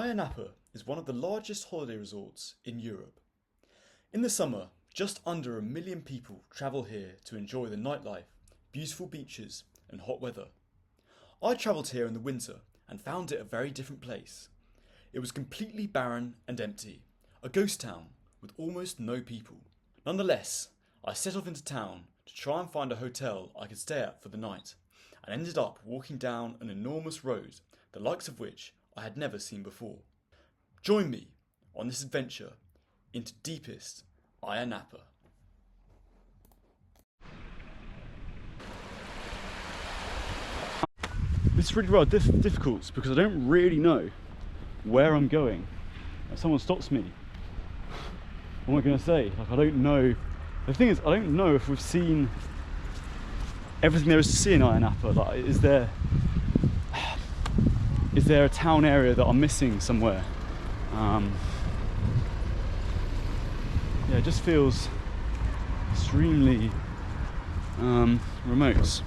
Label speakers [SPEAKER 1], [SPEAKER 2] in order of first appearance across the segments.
[SPEAKER 1] Napa is one of the largest holiday resorts in Europe. In the summer, just under 1 million people travel here to enjoy the nightlife, beautiful beaches and hot weather. I travelled here in the winter and found it a very different place. It was completely barren and empty, a ghost town with almost no people. Nonetheless, I set off into town to try and find a hotel I could stay at for the night, and ended up walking down an enormous road, the likes of which I had never seen before. Join me on this adventure into deepest Agia Napa.
[SPEAKER 2] This is really rather difficult because I don't really know where I'm going. If someone stops me, what am I going to say? Like, I don't know. The thing is, I don't know if we've seen everything there is to see in Agia Napa. Like, is there a town area that I'm missing somewhere? Yeah, it just feels extremely remote.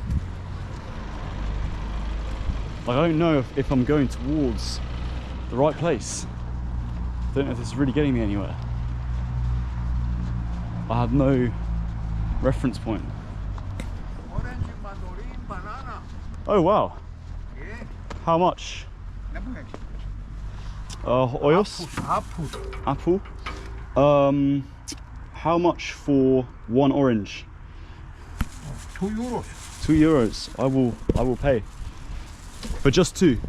[SPEAKER 2] Like, I don't know if I'm going towards the right place. I don't know if this is really getting me anywhere. I have no reference point.
[SPEAKER 3] Orange, mandarin, banana.
[SPEAKER 2] Oh wow.
[SPEAKER 3] Yeah.
[SPEAKER 2] How much? Oyos?
[SPEAKER 3] Apple.
[SPEAKER 2] Apple. How much for one orange?
[SPEAKER 3] €2.
[SPEAKER 2] €2. I will pay. But just two.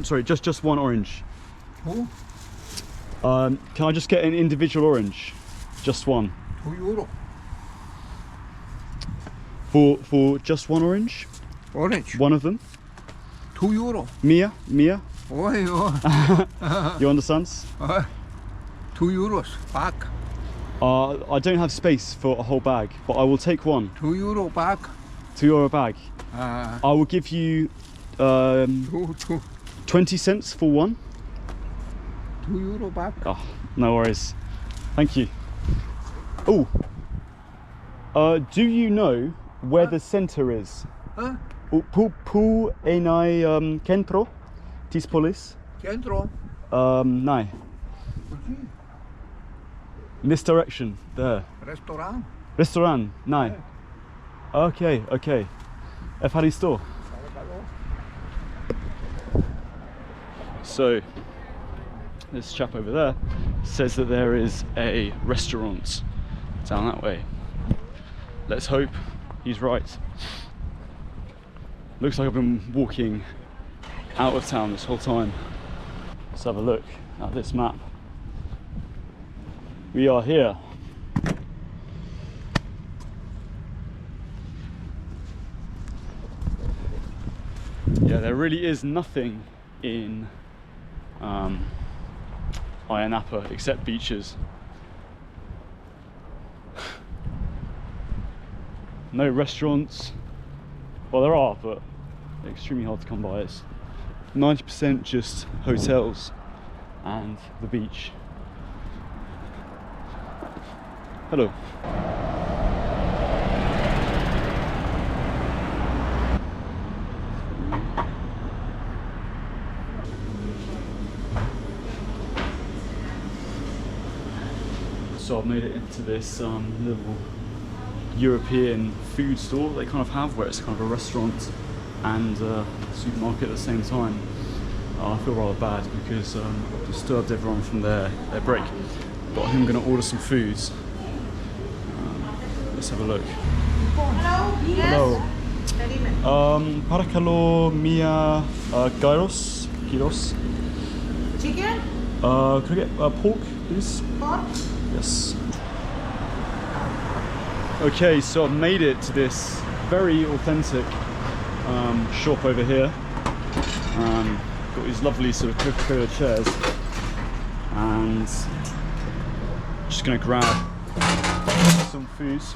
[SPEAKER 2] Sorry, just one orange.
[SPEAKER 3] Who?
[SPEAKER 2] Can I just get an individual orange? Just one.
[SPEAKER 3] €2.
[SPEAKER 2] For just one orange?
[SPEAKER 3] Orange.
[SPEAKER 2] One of them?
[SPEAKER 3] €2.
[SPEAKER 2] Mia?
[SPEAKER 3] Oi.
[SPEAKER 2] You understand?
[SPEAKER 3] €2 bag.
[SPEAKER 2] I don't have space for a whole bag, but I will take one.
[SPEAKER 3] €2 bag.
[SPEAKER 2] €2 bag. I will give you
[SPEAKER 3] two.
[SPEAKER 2] 20 cents for one.
[SPEAKER 3] €2 bag.
[SPEAKER 2] Oh, no worries. Thank you. Oh, do you know where the center is?
[SPEAKER 3] Huh?
[SPEAKER 2] Pu enai centro tis polis?
[SPEAKER 3] Centro.
[SPEAKER 2] Nai. In this direction, there.
[SPEAKER 3] Restaurant.
[SPEAKER 2] Restaurant, nai. Okay. Efaristo. So, this chap over there says that there is a restaurant down that way. Let's hope he's right. Looks like I've been walking out of town this whole time. Let's have a look at this map. We are here. Yeah, there really is nothing in Agia Napa except beaches. No restaurants. Well, there are, but they're extremely hard to come by. It's 90% just hotels and the beach. Hello. So I've made it into this little European food store they kind of have, where it's kind of a restaurant and a supermarket at the same time. I feel rather bad because I've disturbed everyone from their break, but I'm going to order some foods. Let's have a look.
[SPEAKER 4] Hello. Yes.
[SPEAKER 2] Hello. Para kilo mia gyros.
[SPEAKER 4] Chicken?
[SPEAKER 2] Could I get pork, please?
[SPEAKER 4] Pork?
[SPEAKER 2] Yes. Okay, so I've made it to this very authentic shop over here. Got these lovely sort of Coca-Cola chairs, and just gonna grab some foods.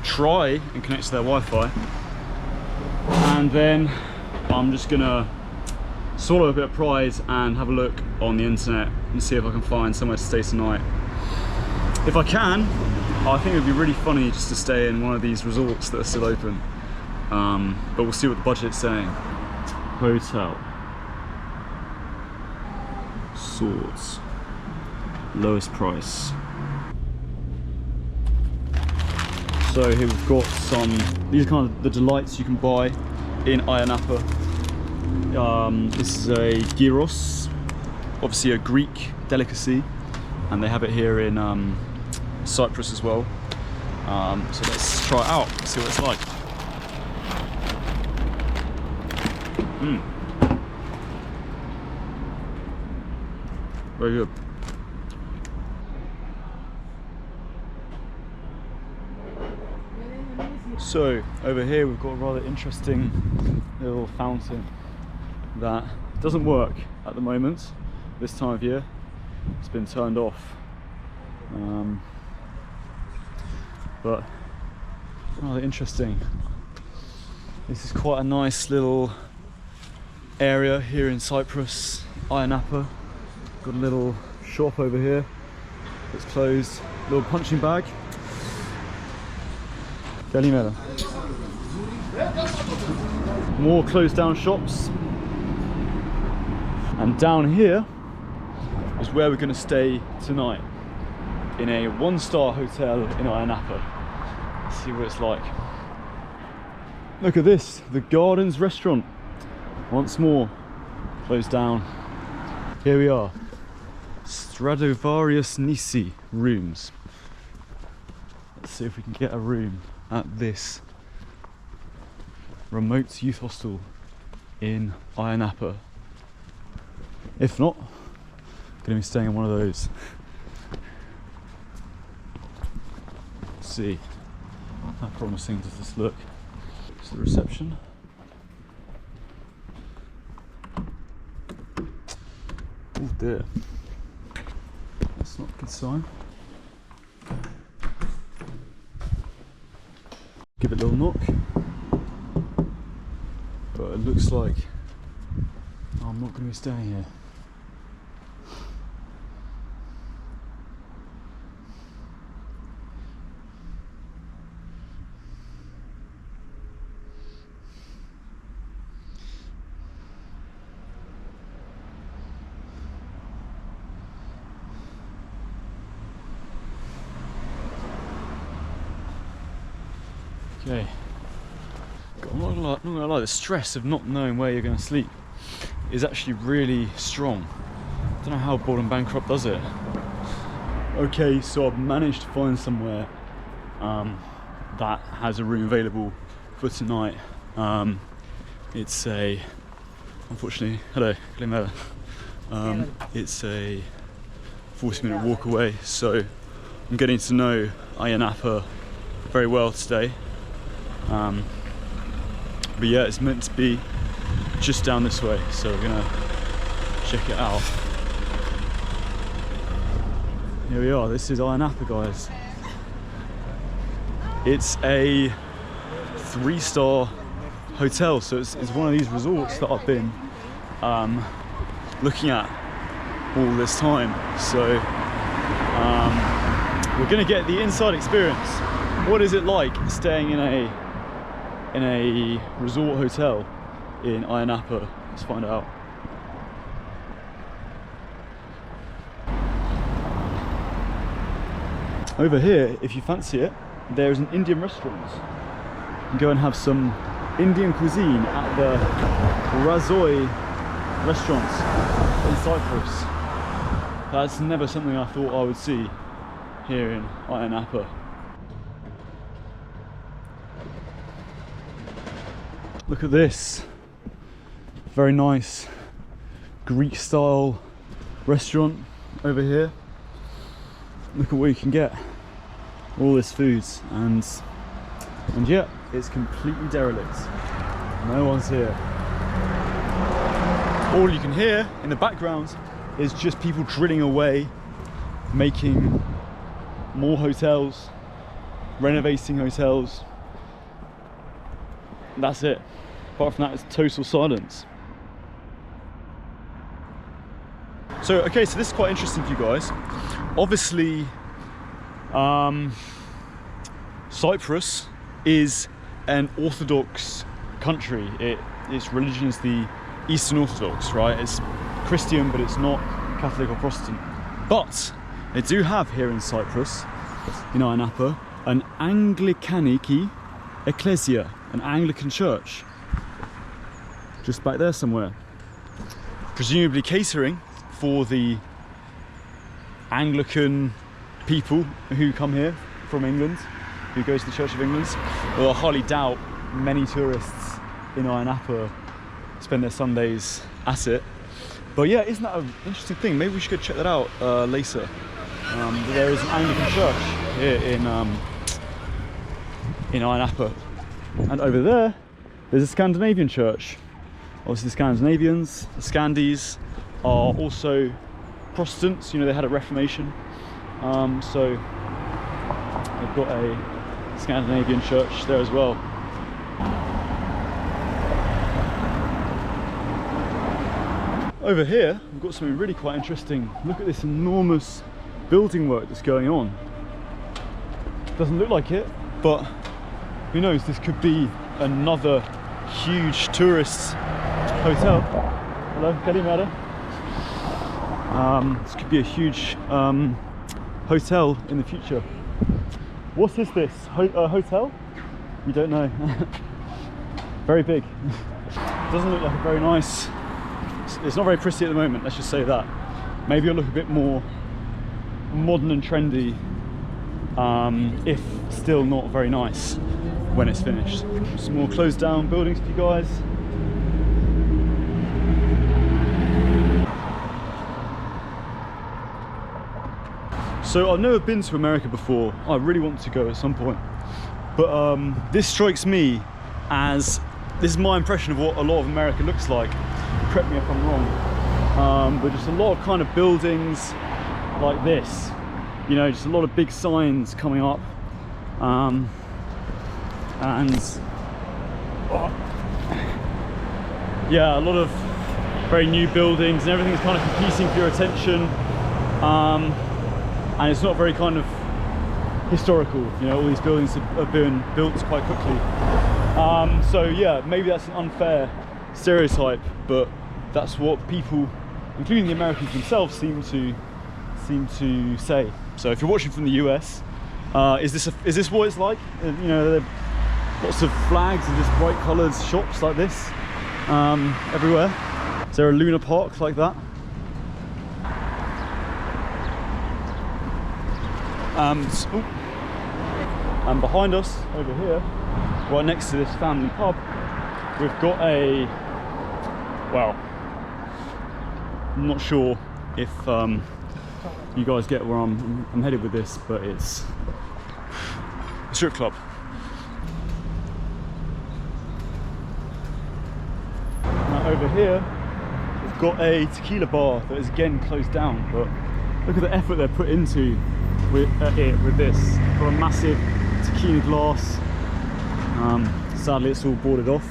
[SPEAKER 2] Try and connect to their Wi-Fi, and then I'm just gonna swallow a bit of pride and have a look on the internet and see if I can find somewhere to stay tonight. If I can, I think it would be really funny just to stay in one of these resorts that are still open, but we'll see what the budget's saying. Hotel. sorts. Lowest price. So here we've got these are kind of the delights you can buy in Agia Napa. This is a gyros, obviously a Greek delicacy, and they have it here in Cyprus as well. So let's try it out, see what it's like. Very good. So over here we've got a rather interesting little fountain that doesn't work at the moment this time of year. It's been turned off, but rather interesting. This is quite a nice little area here in Cyprus, Agia Napa. Got a little shop over here that's closed, little punching bag. More closed down shops. And down here is where we're going to stay tonight, in a 1-star hotel in Agia Napa. Let's see what it's like. Look at this, the Gardens restaurant. Once more, closed down. Here we are, Stradivarius Nisi rooms. Let's see if we can get a room at this remote youth hostel in Agia Napa. If not, I'm going to be staying in one of those. Let's see, how promising does this look? It's the reception. Oh dear, that's not a good sign. Give it a little knock, but it looks like I'm not going to be staying here. Okay, I'm not gonna lie, the stress of not knowing where you're going to sleep is actually really strong. I don't know how Bored and Bankrupt does it. Okay, so I've managed to find somewhere that has a room available for tonight. It's a, unfortunately, hello, it's a 40-minute walk away, so I'm getting to know Agia Napa very well today. But yeah, it's meant to be just down this way, so we're gonna check it out. Here we are, this is Agia Napa, guys. It's a 3-star hotel, so it's one of these resorts that I've been looking at all this time. So we're gonna get the inside experience. What is it like staying in a resort hotel in Agia Napa? Let's find out. Over here, if you fancy it, there's an Indian restaurant. You can go and have some Indian cuisine at the Razoi restaurant in Cyprus. That's never something I thought I would see here in Agia Napa. Look at this, very nice Greek style restaurant over here. Look at what you can get, all this food, and yeah, it's completely derelict. No one's here. All you can hear in the background is just people drilling away, making more hotels, renovating hotels. That's it. Apart from that, it's total silence. So, okay, so this is quite interesting for you guys. Obviously, Cyprus is an Orthodox country. Its religion is the Eastern Orthodox, right? It's Christian, but it's not Catholic or Protestant. But they do have here in Cyprus, in Napa, an Anglicaniki Ecclesia, an Anglican church, just back there somewhere. Presumably catering for the Anglican people who come here from England, who go to the Church of England. Well, I highly doubt many tourists in Napa spend their Sundays at it. But yeah, isn't that an interesting thing? Maybe we should go check that out later. There is an Anglican church here in Napa. And over there, there's a Scandinavian church. Obviously the Scandinavians, the Scandies, are also Protestants. You know, they had a Reformation. So they've got a Scandinavian church there as well. Over here, we've got something really quite interesting. Look at this enormous building work that's going on. Doesn't look like it, but who knows, this could be another huge tourist hotel. Hello, Kalimera. This could be a huge hotel in the future. What is this? Hotel? You don't know. Very big. Doesn't look like a very nice. It's not very pretty at the moment, let's just say that. Maybe it'll look a bit more modern and trendy, if still not very nice when it's finished. Some more closed down buildings for you guys. So I've never been to America before. I really want to go at some point. But this strikes me as, this is my impression of what a lot of America looks like. Correct me if I'm wrong, but just a lot of kind of buildings like this, you know, just a lot of big signs coming up, and yeah, a lot of very new buildings, and everything's kind of competing for your attention, and it's not very kind of historical. You know, all these buildings have been built quite quickly, so yeah, maybe that's an unfair stereotype, but that's what people, including the Americans themselves, seem to say. So if you're watching from the US, is this what it's like? You know, there are lots of flags and just bright coloured shops like this everywhere. Is there a Luna Park like that? And behind us over here, right next to this family pub, we've got a, well, I'm not sure if you guys get where I'm headed with this, but it's a strip club. Now over here, we've got a tequila bar that is again closed down, but look at the effort they're put into with this. Got a massive tequila glass. Sadly, it's all boarded off.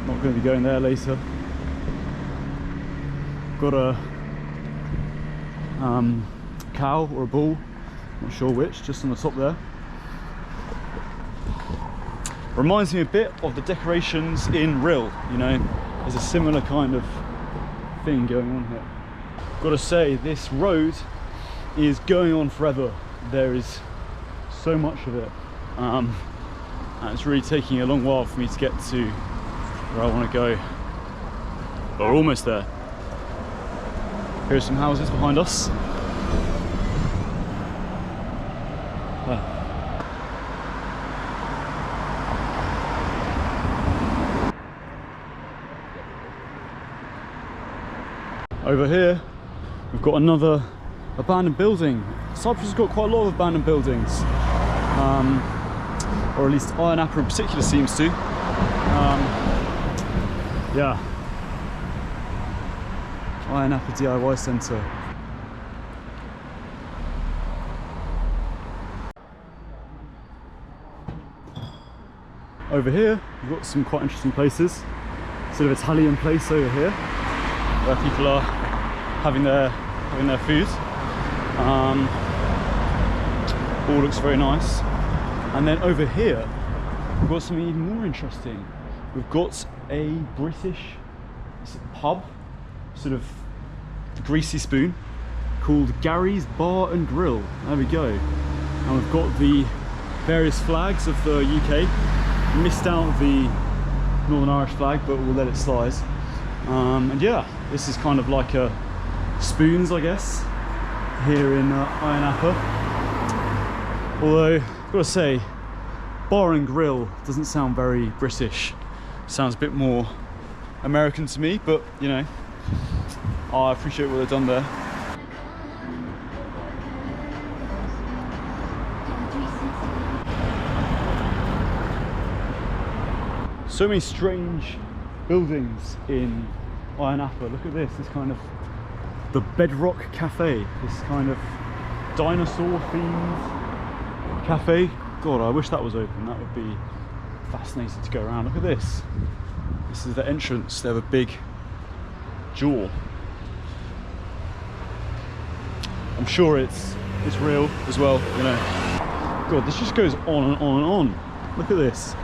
[SPEAKER 2] Not going to be going there later. Got a cow or a bull, not sure which, just on the top there. Reminds me a bit of the decorations in Ril, you know, there's a similar kind of thing going on here. Gotta say, this road is going on forever. There is so much of it, and it's really taking a long while for me to get to where I want to go. But we're almost there. Here's some houses behind us. Over here, we've got another abandoned building. Cyprus has got quite a lot of abandoned buildings, or at least Napa in particular seems to. Yeah. Napa DIY Centre. Over here, we've got some quite interesting places. Sort of Italian place over here, where people are having their food. All looks very nice. And then over here, we've got something even more interesting. We've got a British pub, sort of greasy spoon called Gary's Bar and Grill. There we go. And we've got the various flags of the UK. Missed out the Northern Irish flag, but we'll let it slide. And yeah, this is kind of like a spoons, I guess, here in Napa. Although, I've got to say, bar and grill doesn't sound very British. Sounds a bit more American to me, but you know, I appreciate what they've done there. So many strange buildings in Napa. Look at this. This kind of the Bedrock Cafe. This kind of dinosaur themed cafe. God, I wish that was open. That would be fascinating to go around. Look at this. This is the entrance. They have a big jaw. I'm sure it's real as well, you know. God, this just goes on and on and on. Look at this.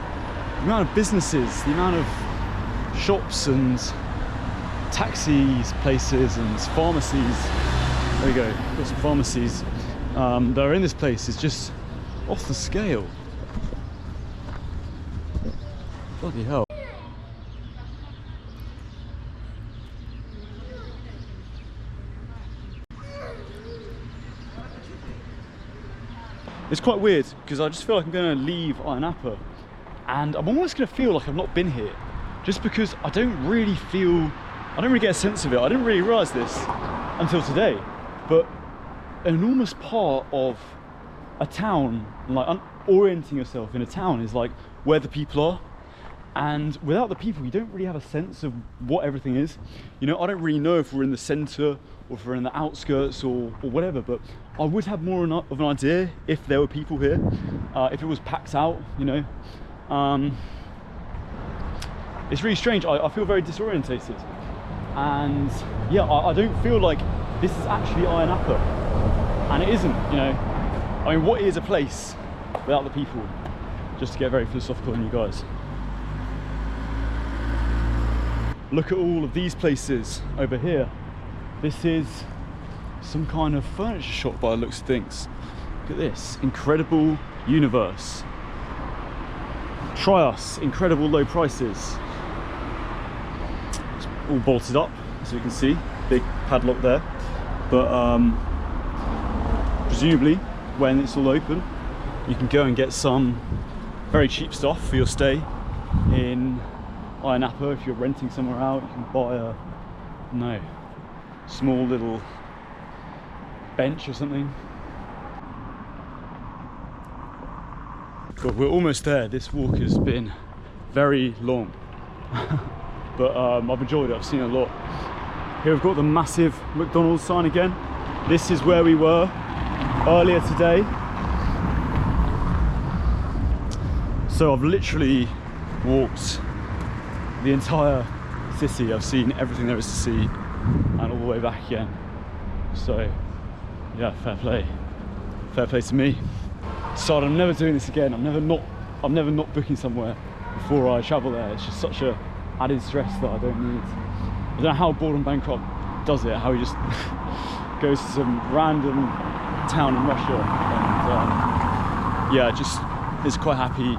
[SPEAKER 2] The amount of businesses, the amount of shops and taxis, places and pharmacies. There we go, got some pharmacies that are in this place is just off the scale. Bloody hell. It's quite weird because I just feel like I'm going to leave Napa and I'm almost going to feel like I've not been here just because I don't really get a sense of it. I didn't really realise this until today, but an enormous part of a town, like orienting yourself in a town, is like where the people are. And without the people, you don't really have a sense of what everything is. You know, I don't really know if we're in the centre or if we're in the outskirts or whatever, but I would have more of an idea if there were people here, if it was packed out, you know. It's really strange. I feel very disorientated. And yeah, I don't feel like this is actually Napa. And it isn't, you know. I mean, what is a place without the people? Just to get very philosophical on you guys. Look at all of these places over here. This is some kind of furniture shop by the looks of things. Look at this, incredible universe. Try us, incredible low prices. It's all bolted up, as you can see, big padlock there. But presumably, when it's all open, you can go and get some very cheap stuff for your stay in Napa. If you're renting somewhere out, you can buy a small little bench or something. God, we're almost there. This walk has been very long, but I've enjoyed it. I've seen a lot. Here we've got the massive McDonald's sign again. This is where we were earlier today. So I've literally walked the entire city. I've seen everything there is to see and all the way back again. So yeah, fair play to me. Decided I'm never doing this again. I'm never not booking somewhere before I travel there. It's just such a added stress that I don't need. I don't know how Boredom Bankrupt does it, how he just goes to some random town in Russia and yeah, just is quite happy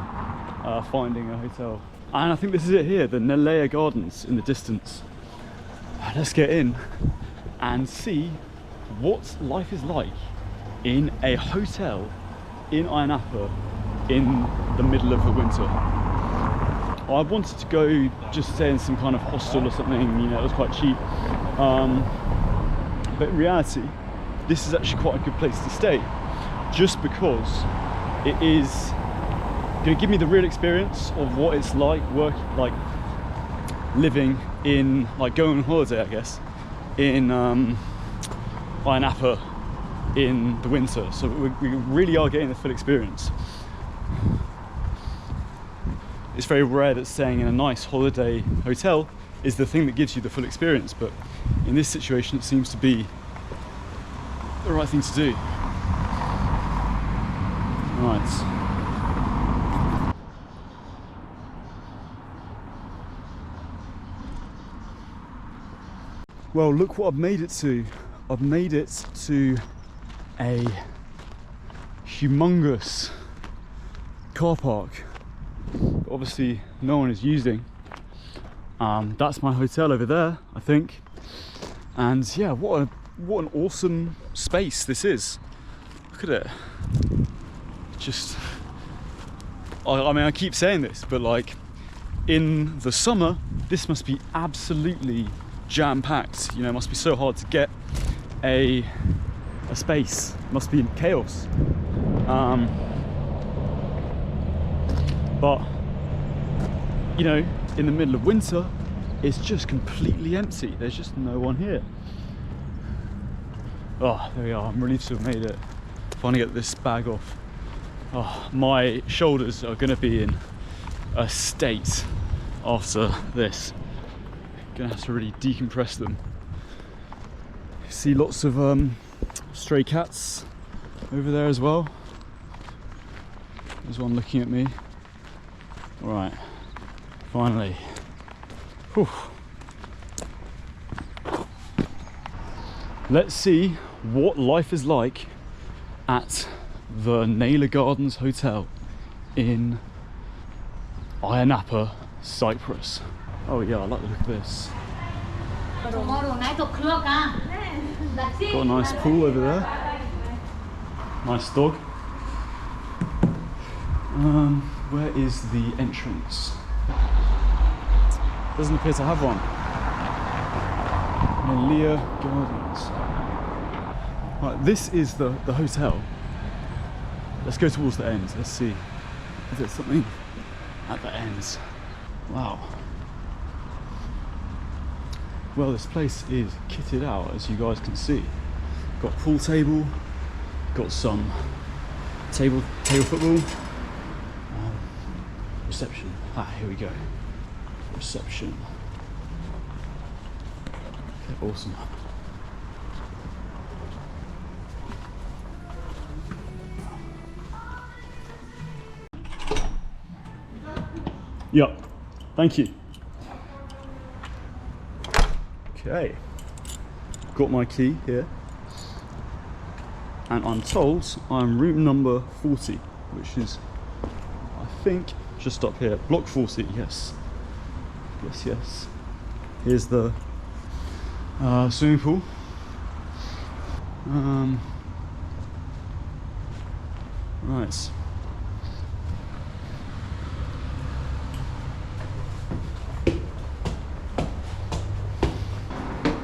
[SPEAKER 2] finding a hotel. And I think this is it here, the Nalea Gardens in the distance. Let's get in and see what life is like in a hotel in Napa in the middle of the winter. I wanted to go just stay in some kind of hostel or something, you know, it was quite cheap. But in reality, this is actually quite a good place to stay, just because it is going to give me the real experience of what it's like living in, like going on holiday, I guess, in Napa in the winter. So we really are getting the full experience. It's very rare that staying in a nice holiday hotel is the thing that gives you the full experience, but in this situation it seems to be the right thing to do. Right. Well, look what I've made it to. I've made it to a humongous car park. Obviously, no one is using. That's my hotel over there, I think. And yeah, what an awesome space this is. Look at it. Just, I mean, I keep saying this, but like in the summer, this must be absolutely jam-packed. You know, it must be so hard to get a space. It must be in chaos. But you know, in the middle of winter, it's just completely empty. There's just no one here. Oh, there we are. I'm relieved to have made it. Finally get this bag off. Oh, my shoulders are going to be in a state after this. Gonna have to really decompress them. See lots of stray cats over there as well. There's one looking at me. All right, finally. Whew. Let's see what life is like at the Naylor Gardens Hotel in Napa, Cyprus. Oh yeah, I like the look of this.
[SPEAKER 4] Tomorrow 9 o'clock, huh?
[SPEAKER 2] Got a nice pool over there. Nice dog. Where is the entrance? Doesn't appear to have one. Naylor Gardens. Right, this is the hotel. Let's go towards the end. Let's see if there's something at the ends. Wow. Well, this place is kitted out, as you guys can see. Got a pool table, got some table football. Reception. Here we go. Reception. Okay, awesome. Yep. Thank you. Okay. Got my key here. And I'm told I'm room number 40, which is, I think, just up here. Block 40, yes. Yes. Here's the swimming pool. Right.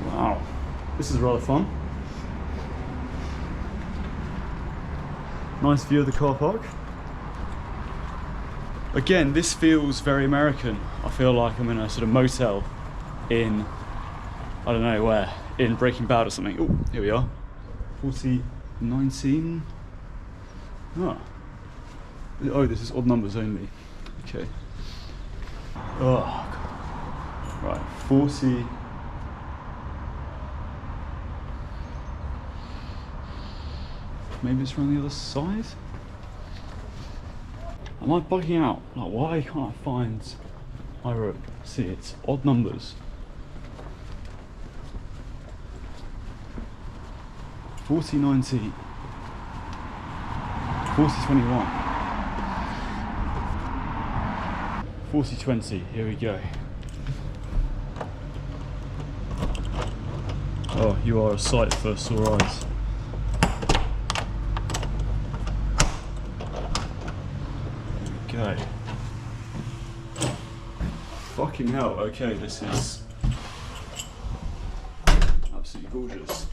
[SPEAKER 2] Wow. This is rather fun. Nice view of the car park. Again, this feels very American. I feel like I'm in a sort of motel in, I don't know where, in Breaking Bad or something. Oh, here we are. 4019. Oh, this is odd numbers only. Okay. Oh, God. Right, 40. Maybe it's from the other side? Am I bugging out? Like, why can't I find my room? See, it's odd numbers. 4019. 4021. 4020. Here we go. Oh, you are a sight for sore eyes. Okay. Fucking hell, okay, this is absolutely gorgeous.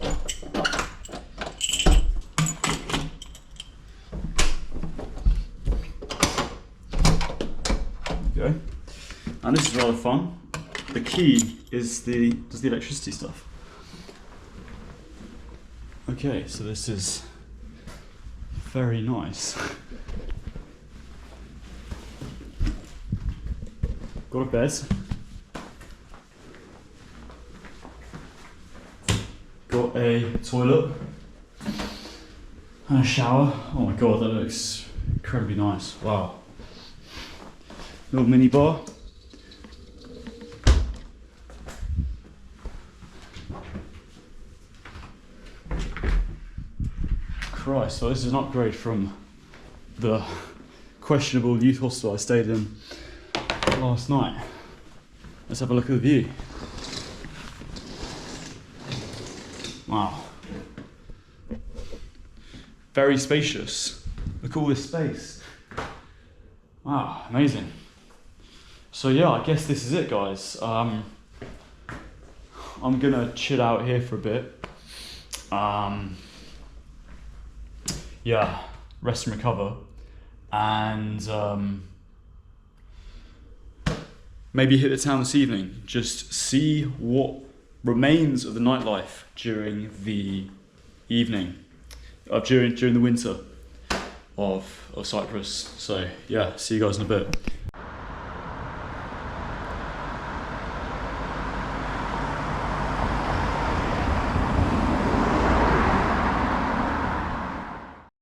[SPEAKER 2] Okay. And this is rather fun. The key is does the electricity stuff. Okay, so this is very nice. Got a bed. Got a toilet. And a shower. Oh my god, that looks incredibly nice. Wow. Little mini bar. Christ, so this is an upgrade from the questionable youth hostel I stayed in last night. Let's have a look at the view. Wow. Very spacious. Look at all this space. Wow, amazing. So yeah, I guess this is it, guys. I'm gonna chill out here for a bit. Yeah, rest and recover, and maybe hit the town this evening. Just see what remains of the nightlife during the evening, during the winter of Cyprus. So yeah, see you guys in a bit.